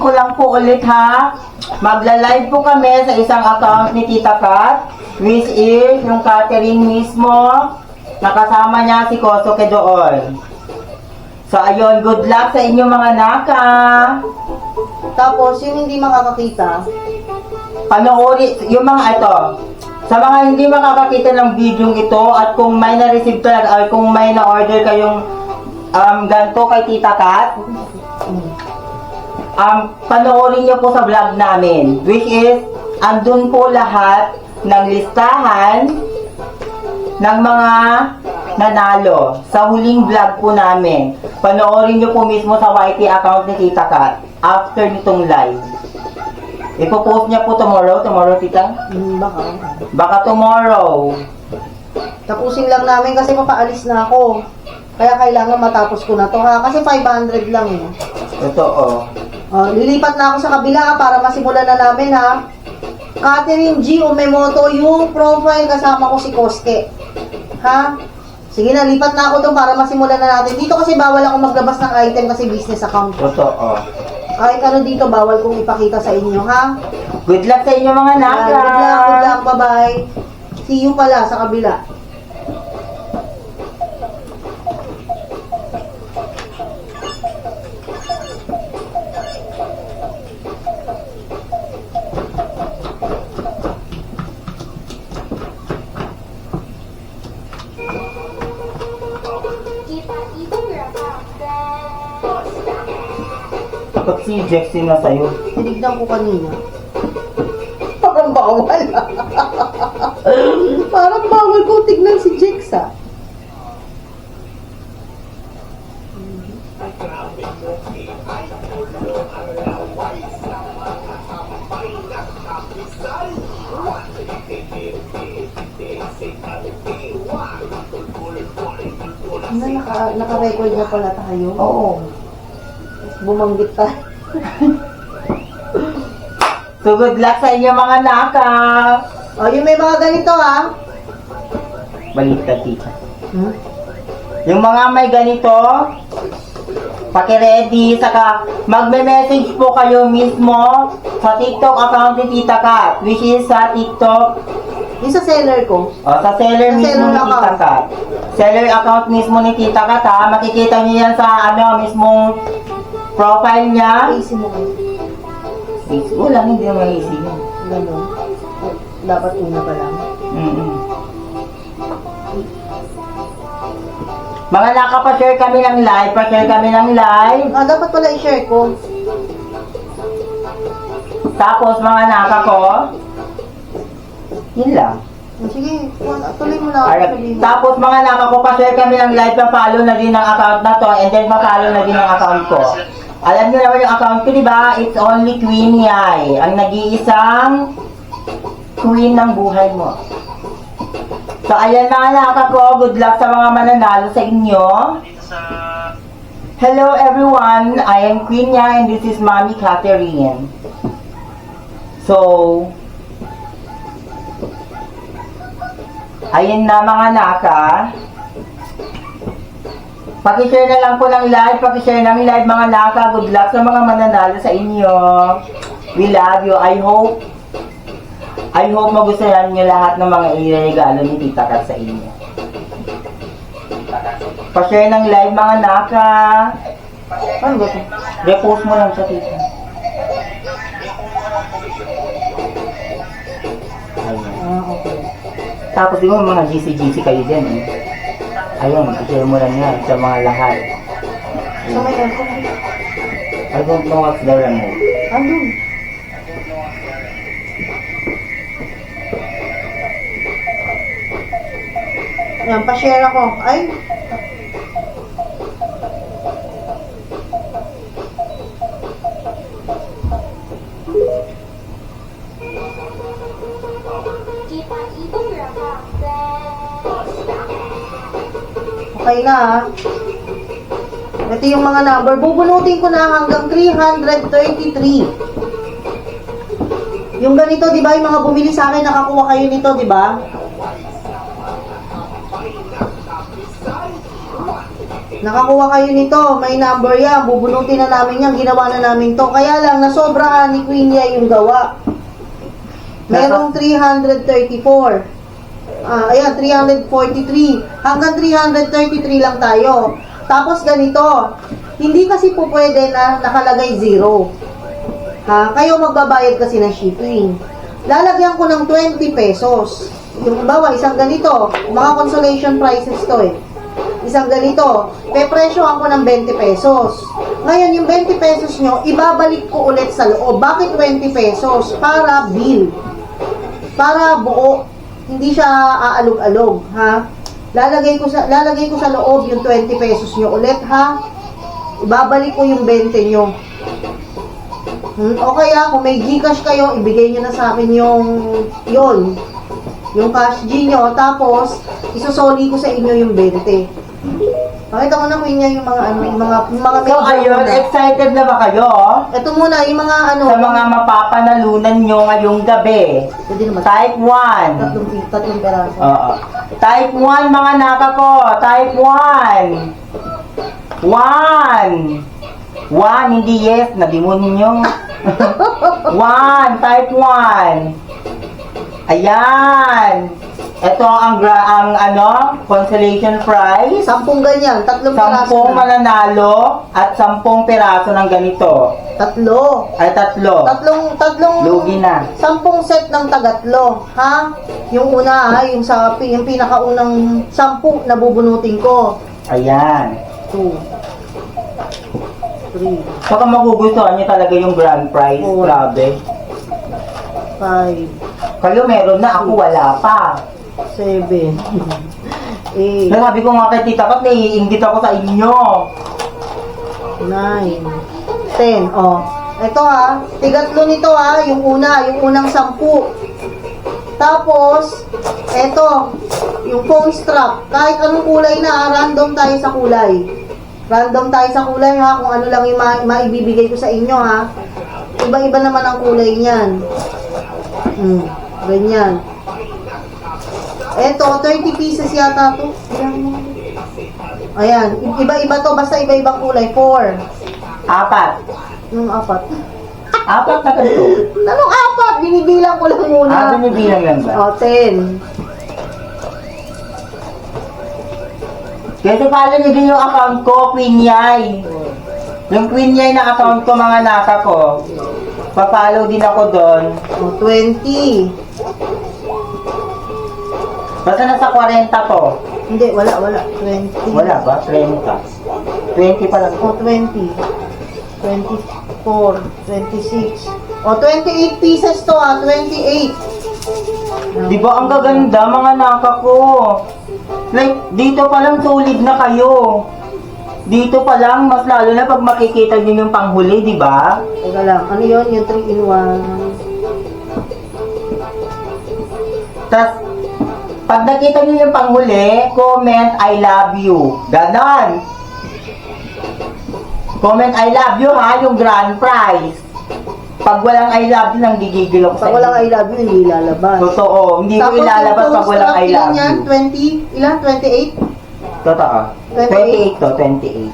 ko lang po ulit ha. Magla-live po kami sa isang account ni Tita Kat, which is yung catering mismo. Nakasama niya si Kosoke doon. So ayun, good luck sa inyo mga naka. Tapos, yung hindi makakakita, Panoorin, yung mga ito. Sa mga hindi makakakita ng video ito at kung may na-receive talaga or kung may na-order kayong ganito kay Tita Kat, panoorin niyo po sa vlog namin, which is andun po lahat ng listahan ng mga nanalo sa huling vlog po namin. Panoorin niyo po mismo sa YT account ni Tita Kat after nitong live. Ipopost niya po tomorrow, tita? Baka tomorrow. tapusin lang namin kasi papaalis na ako. Kaya kailangan matapos ko na to ha. Kasi 500 lang eh. Totoo. Lilipat na ako sa kabila para masimulan na namin ha. Catherine G. Umemoto, yung profile kasama ko si Koske. Ha? Sige na, lipat na ako doon para masimulan na natin. Dito kasi bawal ako maglabas ng item kasi business account. Totoo. Kahit ano dito, bawal kong ipakita sa inyo, ha? Good luck sa inyo mga naka. Good luck, bye-bye. See you pala sa kabila. Ba't si Jexy na sa'yo? Tinignan ko kanina. Parang bawal. Parang bawal kong tignan si Jexa. Naka-record na pala tayo. Oo. Bumanggit tayo. So good luck sa inyo mga naka. Yung may mga ganito ha. Baliktad tita. Yung mga may ganito, paki-ready, saka magme-message po kayo mismo sa TikTok account ni Tita Kat, which is sa TikTok. Yung sa seller ko. Sa seller Sa mismo seller ni Tita account. Kat. Seller account mismo ni Tita Kat ha. Makikita niyo yan sa mismong profile niya. Easy mo kayo. Wala, hindi naman easy yun. Ganun. Dapat una pa lang. Mga nakapa-share kami ng live, pa-share kami ng live. Dapat pala i-share ko. Tapos mga naka ko, yun lang. Sige, tuloy mo na. Alright. Tapos mga naka ko, pa-share kami ng live, pa-follow na din ang account na to, and then pa-follow na din ang account ko. Alam niyo naman yung account ko, di ba? It's only Queen Yai, ang nag-iisang queen ng buhay mo. So, ayan mga naka ko, good luck sa mga mananalo sa inyo. Hello everyone, I am Queen Yai and this is Mommy Catherine. So, ayan na mga naka. Paki-share na lang po ng live, paki-share ng live mga naka. Good luck sa mga mananalo sa inyo. We love you. I hope magustuhan nyo lahat ng mga iregalo ni Tita Kat sa inyo. Pa-share ng live mga naka. Ano ba ito? Repost mo lang sa tita. Ayan. Okay. Tapos di mo mga GC kayo dyan eh. Ayun, i-share mo lang yan sa mga lahat. So, may aircon. I don't know what's the remote. Andun. Yan, pa-share ako. Ay! Okay na ha. Ito yung mga number. Bubunutin ko na hanggang 323. Yung ganito, di ba? Yung mga bumili sa akin, nakakuha kayo nito, di ba? Nakakuha kayo nito, may number yan, bubunutin na namin yan, ginawa na namin to. Kaya lang, nasobrahan ni Queen Yai yung gawa. Merong 334. Ayan, 343. Hanggang 333 lang tayo. Tapos ganito, hindi kasi po pwede na nakalagay 0. Kayo magbabayad kasi ng shipping. Lalagyan ko ng 20 pesos. Yung bawa, isang ganito, mga consolation prices to eh. Isang ganito, pepresyohan ko ng 20 pesos. Ngayon, yung 20 pesos nyo, ibabalik ko ulit sa loob. Bakit 20 pesos? Para bill. Para buo. Hindi siya aalog-alog, ha? Lalagay ko sa loob yung 20 pesos nyo ulit, ha? Ibabalik ko yung 20 nyo. O kaya, kung may Gcash kayo, ibigay nyo na sa akin yung cash G nyo, tapos, isusoli ko sa inyo yung 20. Pakita ko na Queen Yai yung mga So, ayun, excited na ba kayo? Ito muna, yung mga Sa mga mapapanalunan nyo ngayong gabi. Pwede naman. Type 1. Tatlong peraso. Oo. Type 1, mga naka ko. Type 1. 1, hindi yes. Nabimunin nyo. 1, type 1. Ayan. Ito ang consolation prize. 10 ganyan, tatlong 10 peraso na. mananalo at 10 piraso ng ganito. Tatlo. Ay, tatlo. Tatlong Lugi na. 10 set ng tagatlo, ha? Yung una, ha? Yung pinakaunang 10 na bubunutin ko. Ayan. 2 3 Saka magugustuhan nyo talaga yung grand prize. Four. Grabe. 5 Kayo meron na, ako wala pa. 7 8 Nasabi ko nga kay Tita Kat, naiinggit ako sa inyo. 9 10. Oh. Ito ha, tigatlo nito ha, yung unang 10. Tapos, eto, yung phone strap. Kahit anong kulay na, random tayo sa kulay. Random tayo sa kulay ha, kung ano lang yung maibibigay ko sa inyo ha. Iba-iba naman ang kulay niyan. Ganyan. Eto, 30 pieces yata to. Ayan, iba-iba to, basta iba-ibang kulay. 4. 4. Yung 4. 4 na ganito. Anong 4? Binibilang ko lang muna. Binibilang lang ba? O, 10. Kasi follow nyo din yung account ko, Queen Yai. Yung Queen Yai na account ko, mga naka ko. Pa-follow din ako doon. O, 20. Basta nasa 40 to. Hindi, wala. 20. Wala ba? 30. 20 pa lang. O, 20. 24. 26. O, 28 pieces to 28. Di ba ang gaganda, mga naka ko? Like, dito pa lang solid na kayo. Dito pa lang, mas lalo na pag makikita nyo yung panghuli, di ba? Teka lang, ano yun? Yung 3-in-1. Tas, pag nakita nyo yung panghuli, comment, I love you. Ganon. Comment, I love you ha, yung grand prize. Pag walang I love you, nang gigigil ako sa Pag walang I love you, hindi ilalabas. Totoo, hindi ko ilalabas pag walang I love you. Yan, 20, ilan? 28? Totoo. 28 to, 28.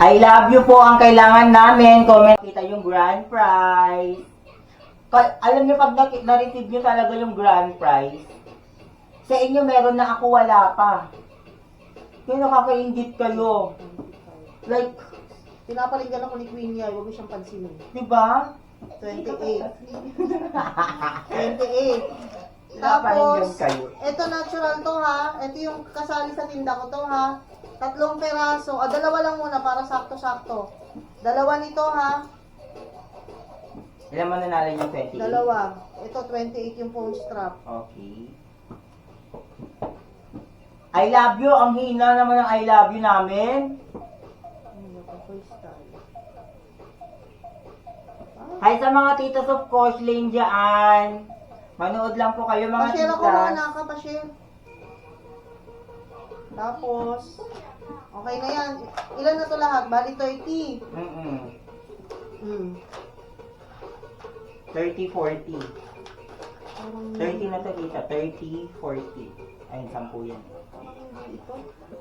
I love you po ang kailangan namin. Comment kita yung grand prize. Alam niyo pag na-receive niyo talaga yung grand prize, sa inyo meron na ako wala pa. Kaya nakakaingit kayo. Like, Pinaparinggan ako ni Queen Yai, huwag mo siyang pansinin. di ba? 28. 28. Pinaparinggan Tapos, kayo. ito natural to ha. Ito yung kasali sa tinda ko to ha. 3 peraso. Dalawa lang muna para sakto-sakto. Dalawa nito ha. Ilan mo nanalo yung 28? Dalawa. Ito 28 yung phone strap. Okay. I love you. Ang hina naman ng I love you namin. Hi sa mga titas of course lane dyan. Manood lang po kayo mga Pa-share ako titas. mga naka, pa-share. Tapos, okay na yan. Ilan na to lahat? Bali 30. 30, 30, 40. Parang 30 na to, tita. 30, 40. Ayun, 10 yan. ito.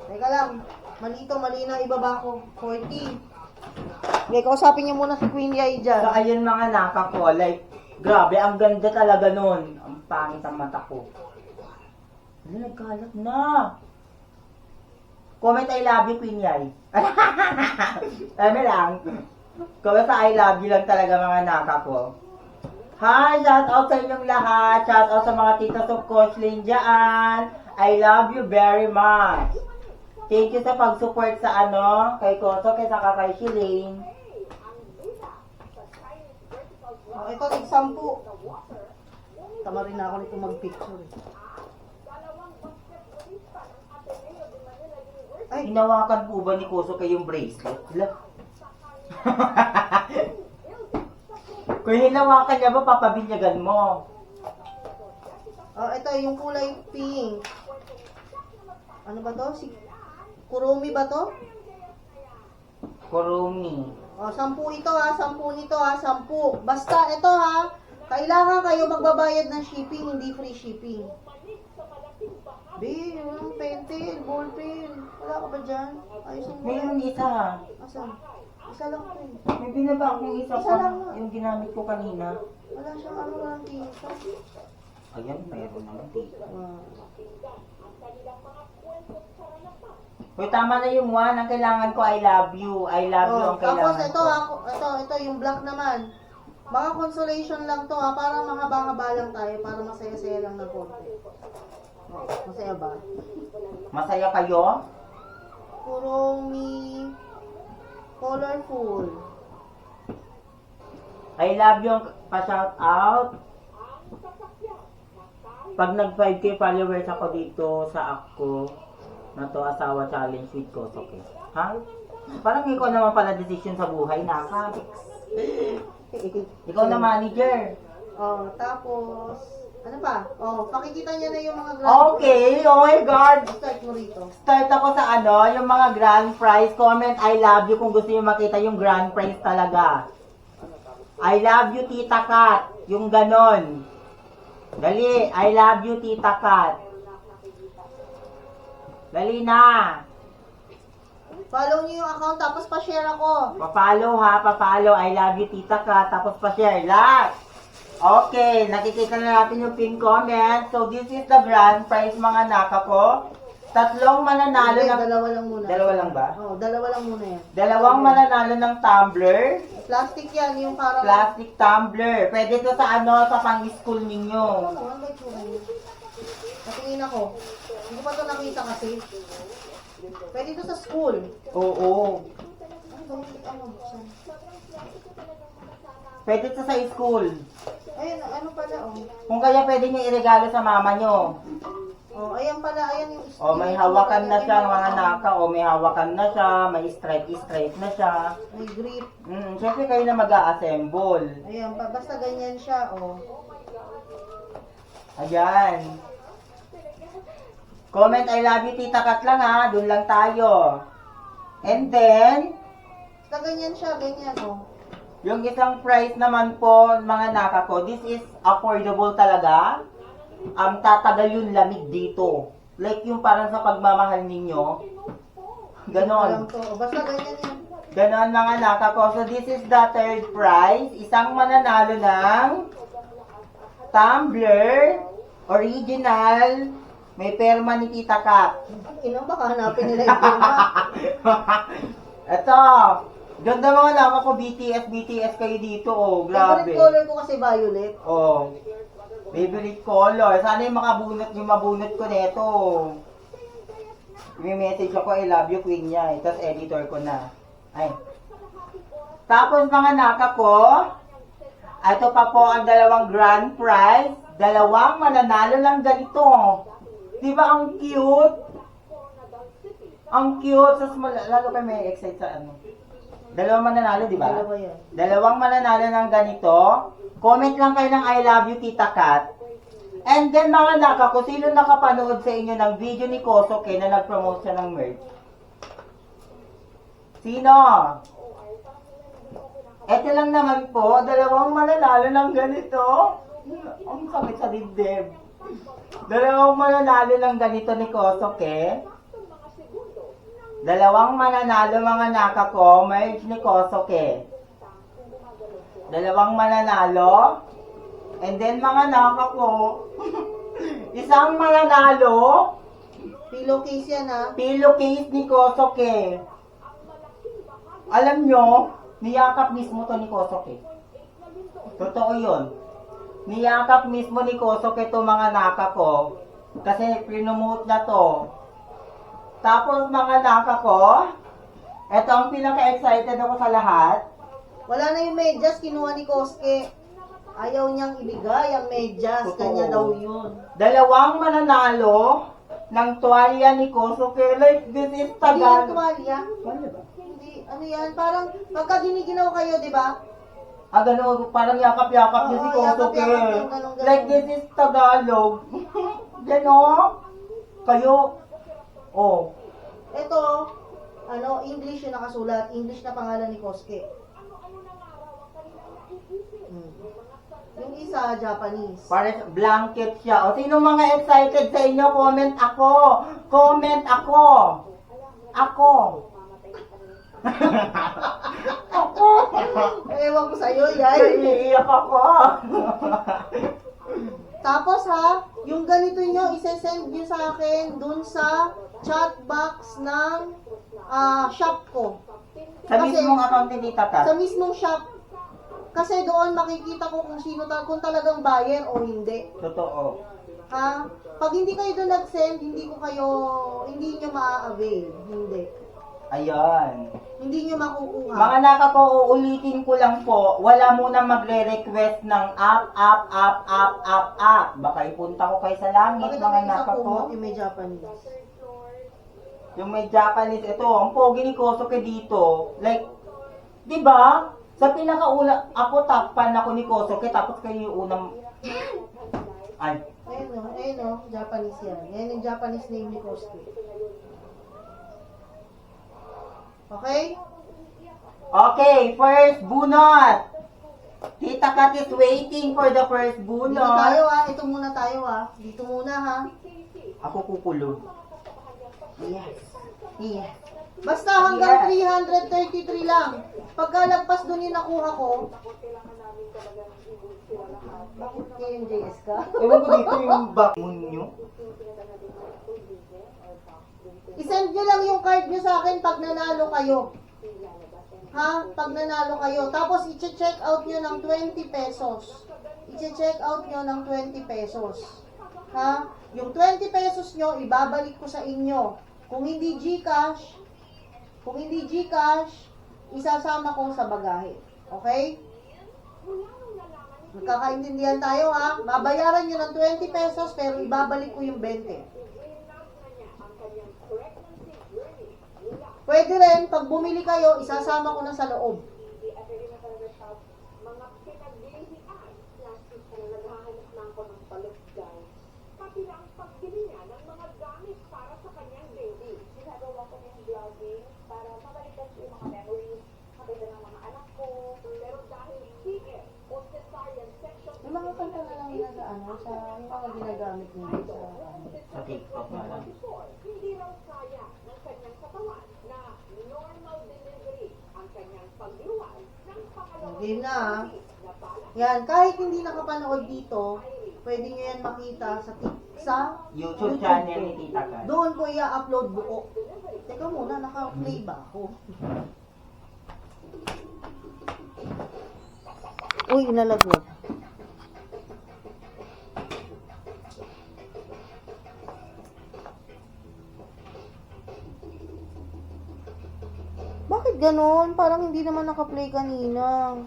Teka lang. Mali na, ibaba ko. 40. Okay, kausapin niyo muna si Queen Yai dyan. So, ayun mga naka ko. Like, grabe, ang ganda talaga nun. Ang pangit ang mata ko. Ano, nagkalat na. Comment I love you, Queen Yai. Ano lang. Comment I love you lang talaga mga naka ko. Hi, shout out sa inyong lahat. Shout out sa mga titas of Coachlin dyan. I love you very much. Thank you sa pag-support sa kay Koso, kay saka kay Shilane. Oh, ito, tig-10. Tama rin ako nito mag-picture. Ay, Hinawakan po ba ni Koso kayong bracelet? Hala. Kung hinawakan niya ba, papabinyagan mo? oh, ito, yung kulay pink. Ano ba to? Kurumi ba to? Kurumi. Oh, 10 ito 10 nito 10. Basta ito kailangan kayo magbabayad ng shipping, hindi free shipping. Be, yung pentel, ballpen. Wala ka ba dyan? Ayusin mo. Mayroon isa. Asan? Isa lang to eh. May binaba akong isa Isa pa. lang nga. Yung ginamit ko kanina. Wala siyang lang dito. Ayan, mayroon naman dito. Ah. Uy, tama na yung one. Ang kailangan ko, I love you. I love you ang Tapos kailangan ito yung black naman. Mga consolation lang to para mahaba-haba lang tayo, para masaya-saya lang ng konti. Oh, masaya ba? Masaya kayo? Kurumi colorful. I love you ang pa-shout out. Pag nag 5K followers ako dito sa ako na to asawa challenge with Kosoke. Ha? Parang ikaw naman pala decision sa buhay, naka. Ikaw na manager. Oh, tapos ano pa? Oh, pakikita niya na yung mga Okay, oh my God. Start mo rito. Start ako sa yung mga grand prize. Comment I love you kung gusto niyo makita yung grand prize talaga. I love you, Tita Kat. Yung ganon. Dali, I love you, Tita Kat. Dali na. Follow niyo yung account tapos pa-share ako. Pa-follow ha, pa-follow. I love you, Tita Kat. Tapos pa-share. Lahat. Okay, nakikita na natin yung pin comment. So, this is the grand prize mga naka ko. Tatlong mananalo Hindi, ng... dalawa lang muna. Dalawa lang ba? Oh, dalawa lang muna yan. Dalawang mananalo ng tumbler. Plastic yan, yung parang... Plastic tumbler. Pwede to sa sa pang-school ninyo. Ano ba itsura niya? Natingin ako. Hindi ko pa ito nakita kasi. Pwede ito sa school. Oo. Ano ba yung buksan? Pwede to sa school. Ayun, ano pala, oh. Kung kaya pwede nyo iregalo sa mama nyo. Oh, ayan pala, ayan yung... O, may hawakan na siya mga naka. O, may hawakan na siya. May stripe na siya. May grip. Siyempre kayo na mag-a-assemble. Ayan, basta ganyan siya, oh. Ayan. Comment I love you, Tita Kat lang ha. Doon lang tayo. And then, Basta ganyan siya, ganyan, oh. yung isang price naman po, mga naka ko, this is affordable talaga. Tatagal yung lamig dito. Like yung parang sa pagmamahal ninyo. Ganon. Alam to, oh. Basta ganyan yan. Ganon mga naka ko. So this is the third prize. Isang mananalo ng tumbler, original, may perma ni Tita Kat. Inang baka hanapin nila yung firma. Ito. Ganda mga naka ko, BTS kayo dito. Oh, grabe. Favorite color ko kasi violet. Oh. Favorite color. Sana yung mabunot ko nito. May message ako, I love you, Queen niya. Tapos editor ko na. Ay. Tapos mga naka ko, ito pa po ang dalawang grand prize. Dalawang mananalo lang ganito. Di ba ang cute? Ang cute. Lalo pa may excite sa Dalawang mananalo, di ba? Dalawa yan. Dalawang mananalo ng ganito. Comment lang kayo ng I love you, Tita Kat. And then mga naka, kung sino nakapanood sa inyo ng video ni Kosoke na nag-promote siya ng merch. Sino? Ito lang naman po, dalawang mananalo ng ganito. Ang sakit sa dibdib. Dalawang mananalo ng ganito ni Kosoke. Dalawang mananalo mga naka ko, merge ni Kosoke. Dalawang mananalo. And then mga naka ko, isang mananalo, Pillowcase yan ha. pillowcase ni Kosoke. Alam nyo, niyakap mismo to ni Kosoke. Totoo yun. Niyakap mismo ni Kosoke to mga naka ko. Kasi prinomote na to. Tapos mga naka ko, eto ang pinaka-excited ako sa lahat. Wala na yung medyas, kinuha ni Koske. Ayaw niyang ibigay ang medyas, Totoo. kanya daw yun. Dalawang mananalo ng tuwalya ni Kosoke. Like, this is Hindi yung Tagalog. tuwalya. Tuwalya ba? Hindi, ano yan, parang pagka giniginaw kayo, di ba? Ah, gano'n, parang yakap-yakap niya Oo, si Kosoke. yakap-yakap yung ganun-ganun. Like, this is Tagalog. Gano'n? Kayo? Oh. Ito, ano, English yung nakasulat. English na pangalan ni Koske. Hmm. Yung isa, Japanese. Parang blanket siya. O, sino mga excited sa inyo? Comment ako. Comment ako. Ako. Ako. Ewan ko sa'yo, yan. Iiyak ako. Tapos ha, yung ganito nyo, isesend nyo sa akin dun sa chat box ng shop ko. Sa Kasi- mismong account ni Tita Kat. Sa mismong shop. Kasi doon makikita ko kung sino kung talagang buyer o hindi. Totoo. Ha? Pag hindi kayo doon nag-send, hindi nyo ma-avail. Hindi. Ayan. Hindi nyo makukuha. Mga nakako, uulitin ko lang po, wala muna magre-request ng app. Baka ipunta ko kayo sa langit, Bakit mga ang isa nakako. kumot yung may Japanese? Yung may Japanese, ito, ang pogi ni Kosoke dito. Like, di ba? Sa pinakauna, ako takpan ako ni Kosoke, tapos kayo yung unang... Ay, Ayun o, Japanese yan. Yan yung Japanese name ni Koske. Okay? okay, first bunot. Tita Kat is waiting for the first Dito bunot. tayo ha. Ito muna tayo ha. Dito muna ha. Ako kukulo. Yes. Yes. Basta hanggang 333 lang. Pagkalagpas doon yung nakuha ko. Bakit KMJS ka? Ewan ko dito yung back nyo. I-send nyo lang yung card nyo sa akin pag nanalo kayo. Ha? Pag nanalo kayo. Tapos i-check out nyo ng 20 pesos. I-check out nyo ng 20 pesos. Ha? Yung 20 pesos nyo, ibabalik ko sa inyo. Kung hindi GCash, isasama ko sa bagahe. Okay? Magkakaintindihan tayo ha. Babayaran nyo ng 20 pesos pero ibabalik ko yung 20. Pwede rin, pag bumili kayo, isasama ko na sa loob. Yung mga kanta na lang yung mga ginagamit nila sa Sa TikTok na lang. Hindi raw kaya ng kanyang katawan na normal delivery ang kanyang pagluwal ng pangalawang game na ha. na balak Yan, kahit hindi nakapanood dito, pwede nyo yan makita sa YouTube channel ni Tita Kat. Doon ko i-upload buo. Teka muna, naka-play ba ako? Uy, inalaglag. Bakit ganon? Parang hindi naman naka-play kanina.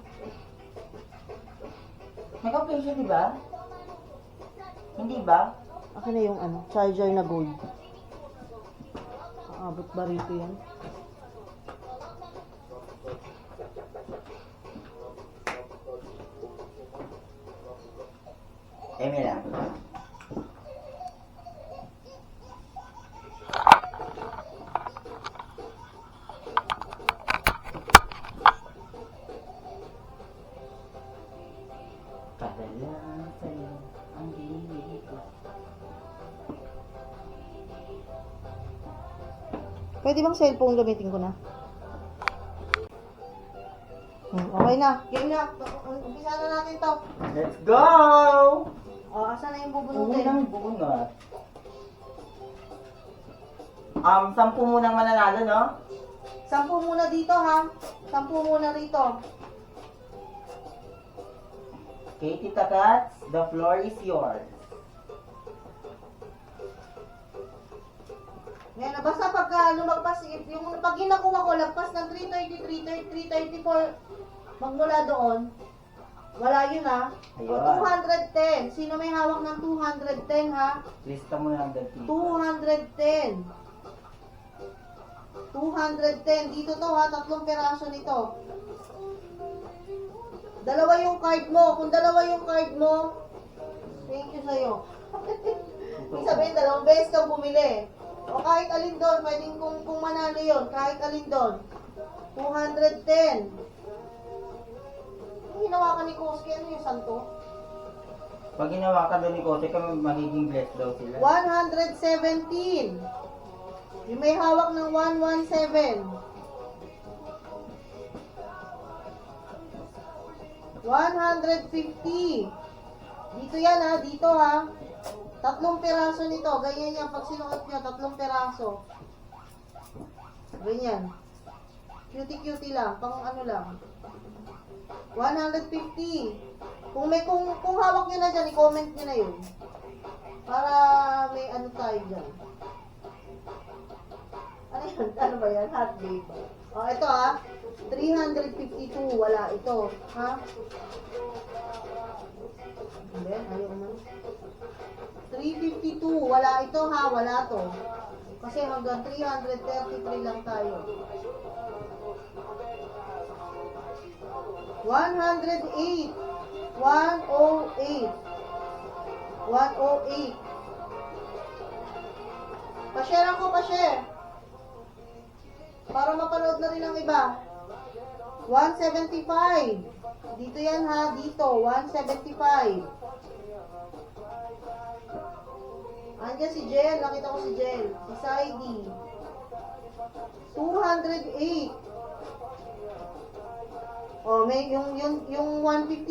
Nag-okay siya, di ba? Hindi ba? Akin na yung charger na gold. Aabot ba rito yan? Eme lang. Kadalasan Pwede bang cellphone gamitin ko na? Okay na. Game na. Umpisa na natin to. Let's go! O, asan na yung Uwi bubunutin? lang bunot. 10 munang mananalo, no? 10 muna dito, ha? 10 muna rito. Okay, Tita Cats, the floor is yours. Ngayon, basta pagka lumagpas, pag ginakuha ko, lagpas ng 330, 334, magmula doon, wala yun, ha? O, Ayun. 210. Sino may hawak ng 210, ha? Lista mo na ang dati. 210. 210. Dito to, ha? 3 peraso nito. Dalawa yung card mo. Kung dalawa yung card mo, thank you sa'yo. Ibig sabihin, 2 beses kang bumili. O kahit alin doon, pwedeng kung manalo yun, kahit alin doon. 210. Yung ginawa ka ni Koski, ano yung santo? Pag ginawa ka doon ni Kote, magiging blessed daw sila. 117. Yung may hawak ng 117. 150. Dito yan, ha, dito, ha. 3 peraso nito. Ganyan yan. Pag sinuot nyo, 3 peraso. Ganyan. Cutie-cutie lang. Pang ano lang. 150. Kung hawak nyo na dyan, i-comment nyo na yun. Para may ano tayo dyan. Ano yan? Ano ba yan? Hot babe. O, ito, ha. 352. Wala ito. Ha? Hindi. Ayaw naman. 352. Wala ito, ha. Wala to. Kasi hanggang 333 lang tayo. 108. 108. 108. Pa-share ako, pa-share. Para mapanood na rin ang iba. 175. Dito yan, ha. Dito. 175. Andiyan si Jel. Nakita ko si Jel. Si Saidi. 208. Oh, may yung 150,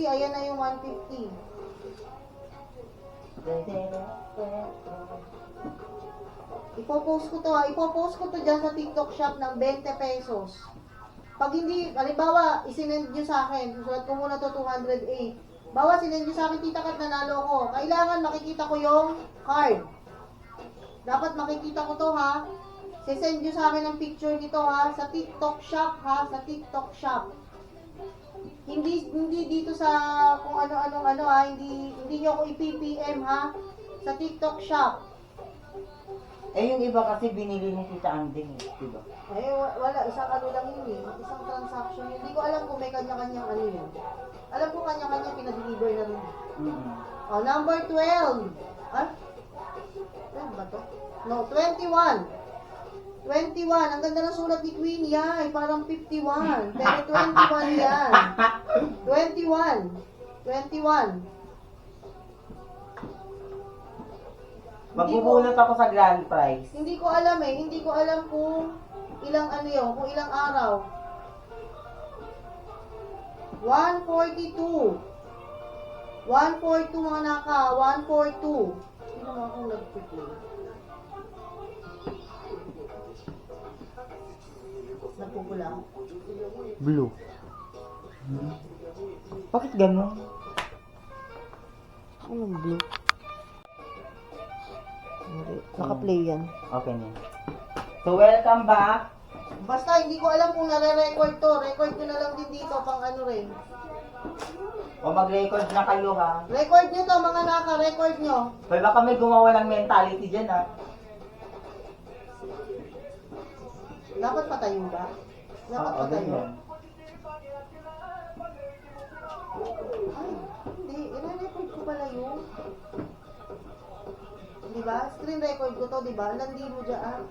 ayan na yung 150. Ipopost ko to, ha. Ipopost ko to dyan sa TikTok shop ng 20 pesos. Pag hindi, halimbawa, isinend nyo sa akin, susulat ko muna to 208. Bawa, sinend nyo sa akin, Tita Kat, nanalo ko. Kailangan makikita ko yung card. Dapat makikita ko to, ha. Sisend nyo sa akin ng picture nito, ha. Sa TikTok shop, ha. Sa TikTok shop. Hindi dito sa kung ano-anong ano, ha. Hindi nyo ako i-PPM, ha. Sa TikTok shop. Eh, yung iba kasi binili ni Tita Anding, diba? Eh, wala. Isang ano lang yun, eh. Isang transaction. Hindi ko alam kung may kanya-kanyang ano yun. Alam ko kanya-kanya pinadeliver na rin. Oh, number 12. Ah? Ano ba to? No, 21. 21. Ang ganda ng sulat ni Queen yan. Parang 51. Pero 21 yan. 21. 21. Magbubunot ako sa grand prize. Hindi ko alam eh. Hindi ko alam kung ilang ano yun. Kung ilang araw. 142. 142 mga naka. 142. Sino mga akong nag-play? Nagpupula. Blue. Bakit ganun? Anong blue? Naka-play yan. Okay na. So, welcome back. Basta hindi ko alam kung nare-record to. Record ko na lang din dito pang ano rin. O mag-record na kayo, ha? Record nyo to mga naka-record nyo. Pwede baka may gumawa ng mentality dyan, ha? Dapat patayo ba? Dapat Oo, patayo? ganyan. Ay, hindi. I-record ko pala yun. Diba? Screen record ko to, diba? Landi mo dyan.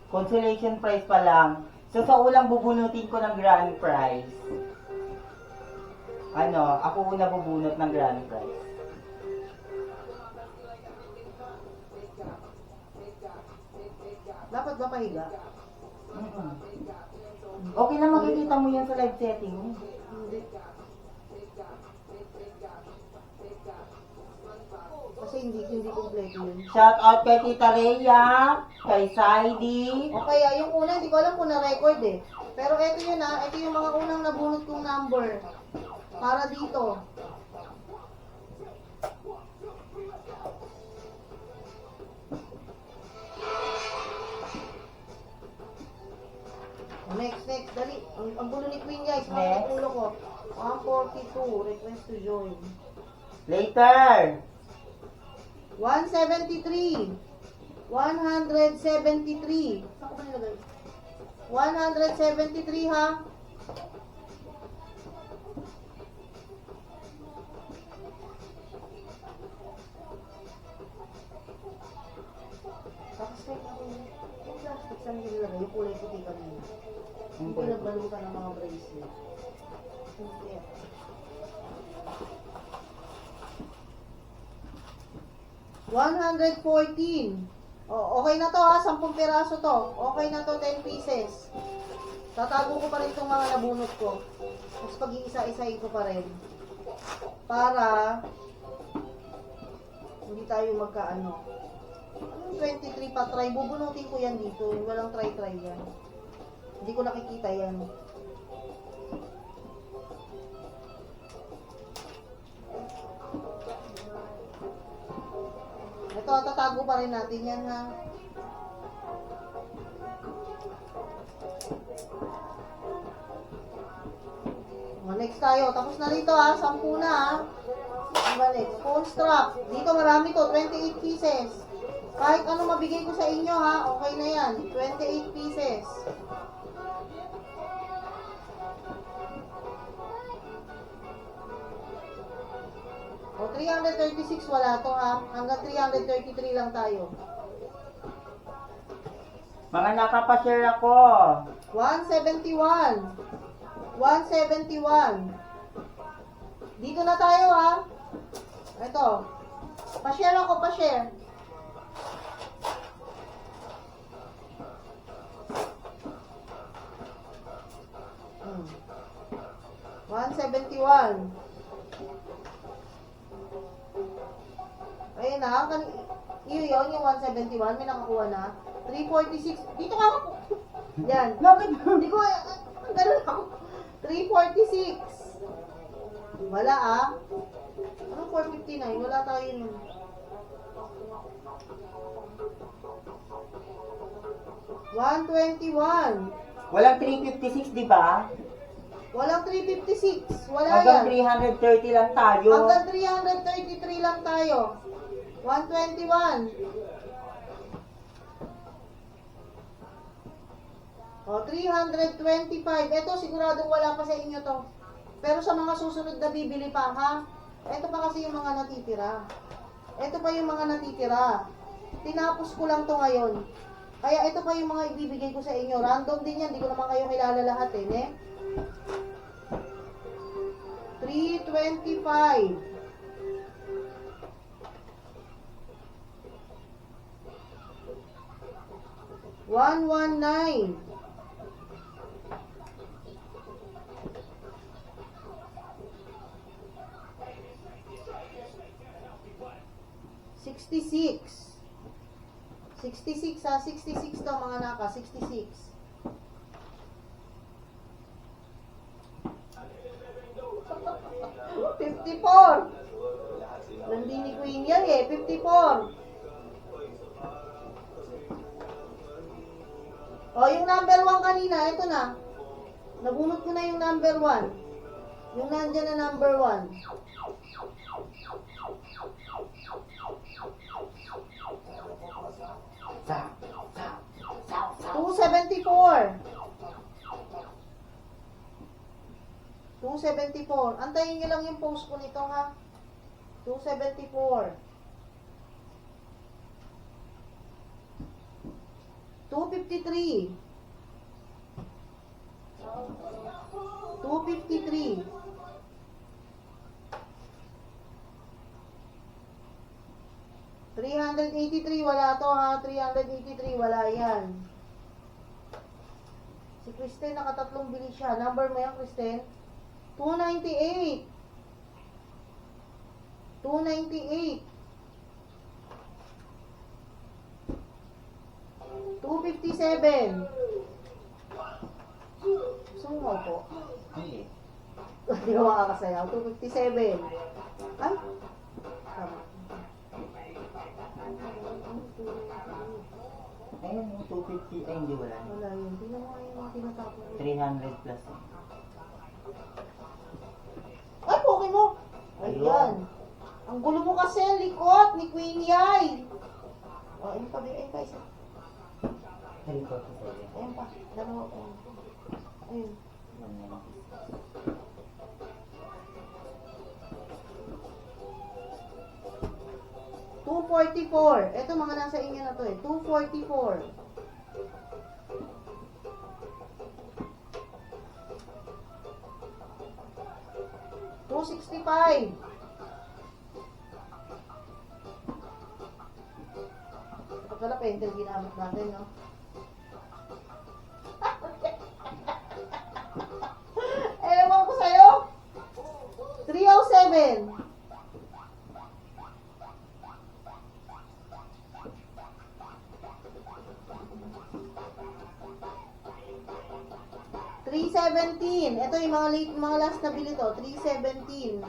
Consolation prize pa lang. So, sa ulang bubunutin ko ng grand prize. ako nabubunot ng grand prize. Dapat ba pahiga? Mm-mm. Okay lang, makikita mo yan sa live setting mo. Hindi. Kasi hindi kompleto yun. Shout out kay Tita Rhea, kay Saidi. O kaya yung una, hindi ko alam kung na-record eh. Pero eto yun ito yung mga unang nabunot kong number. Para dito. Next, dali. Ang gulo ni Queen guys, Next. ulo ko. 142, request to join. Later! 173. 173. Saan ko ba nilagay? 173 ha? Tapos kahit ako yung plastic saan nilagay, yung kulay puti kanina. Yung pinagbalutan ng mga bracelet. Hindi. 114. Okay na to ha, 10 piraso to. Okay na to, 10 pieces. Tatago ko pa rin itong mga nabunot ko. Tapos pag-iisa-isahin ko pa rin. Para hindi tayo magkaano. 23 pa try. Bubunutin ko yan dito. Walang try-try yan. Hindi ko nakikita yan. Ito, tatago pa rin natin yan ha. Next tayo. Tapos na dito ha. 10 na ha. Ang next. Phone strap. Dito marami to. 28 pieces. Kahit ano mabigay ko sa inyo ha. Okay na yan. 28 pieces. O 336 wala to ha. Hanggang 333 lang tayo. Mga nakapashare ako. 171. 171. Dito na tayo ha. Ito. Pa-share ako, pa-share. Hmm. 171. Ayun na. Yun yung 171. May nakakuha na. 346. Dito ka ako. Yan. Hindi ko, ganun ako. 346. Wala ah. Anong 459? Wala tayo nun. $121. Walang 356, di ba? Walang 356. Wala Hanggang yan. 330 lang tayo. Hanggang 333 lang tayo. 121. O, 325. Ito, siguradong wala pa sa inyo to. Pero sa mga susunod na bibili pa, ha? Ito pa kasi yung mga natitira. Ito pa yung mga natitira. Tinapos ko lang to ngayon. Kaya ito pa yung mga ibibigay ko sa inyo. Random din yan. Hindi ko naman kayo kilala lahat eh. Ne? 325. 119. 66. 66 ha, 66 to mga naka, 66. 54. Landi ni Queen yan eh, 54. O, yung number 1 kanina, ito na. Nabunot ko na yung number 1. Yung nandyan na number 1. Sa. 274. 274. Antayin nyo lang yung post ko nito ha. 274. 253. 253. 383, wala to ha. 383, wala yan. Si Kristen, nakatatlong bili siya. Number mo yan, Kristen? 298. 298. 257. Sungaw po. Hindi. Hindi ko makakasayaw. 257. Ay. Tama. Ayun, yung 250. Ay, hindi wala. Wala yun. Tingnan mo nga yung mga tinatapon. 300 plus. Ay, poke mo! Ayan. Ang gulo mo kasi, likot ni Queen Yai. O, ayun pa, ayun pa isa. Helicopter sa iyo. Ayun pa, dalawa pa. Ayun. 244. Ito mga nasa inyo na to eh. 244. $265. Ito pala pentel ginamit natin, no? Ewan ko sa'yo. 307. $317. Ito yung mga last na bili to. $317.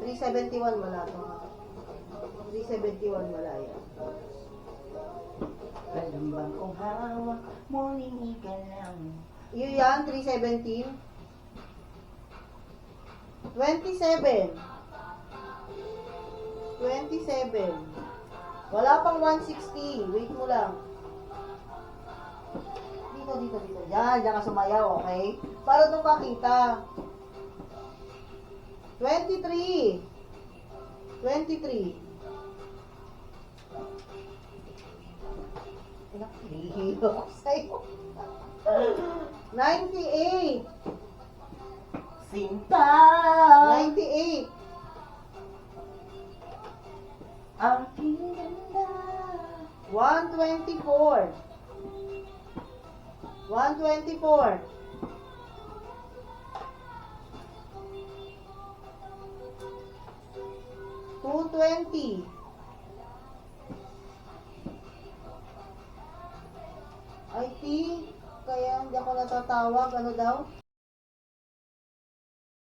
$371 wala to. 371 wala yan. Kalambang kong hawak, morning ka lang. Yun yan, 317. 27. 27. Wala pang 160. Wait mo lang. Dito. Diyan ka sumayaw, okay? Para doon makita. 23. 23. Nakihilo ko sa'yo. 98. Sinta! 98. Aking ganda. 124. 124. 220. IT, kaya hindi ako natatawag. Ano daw?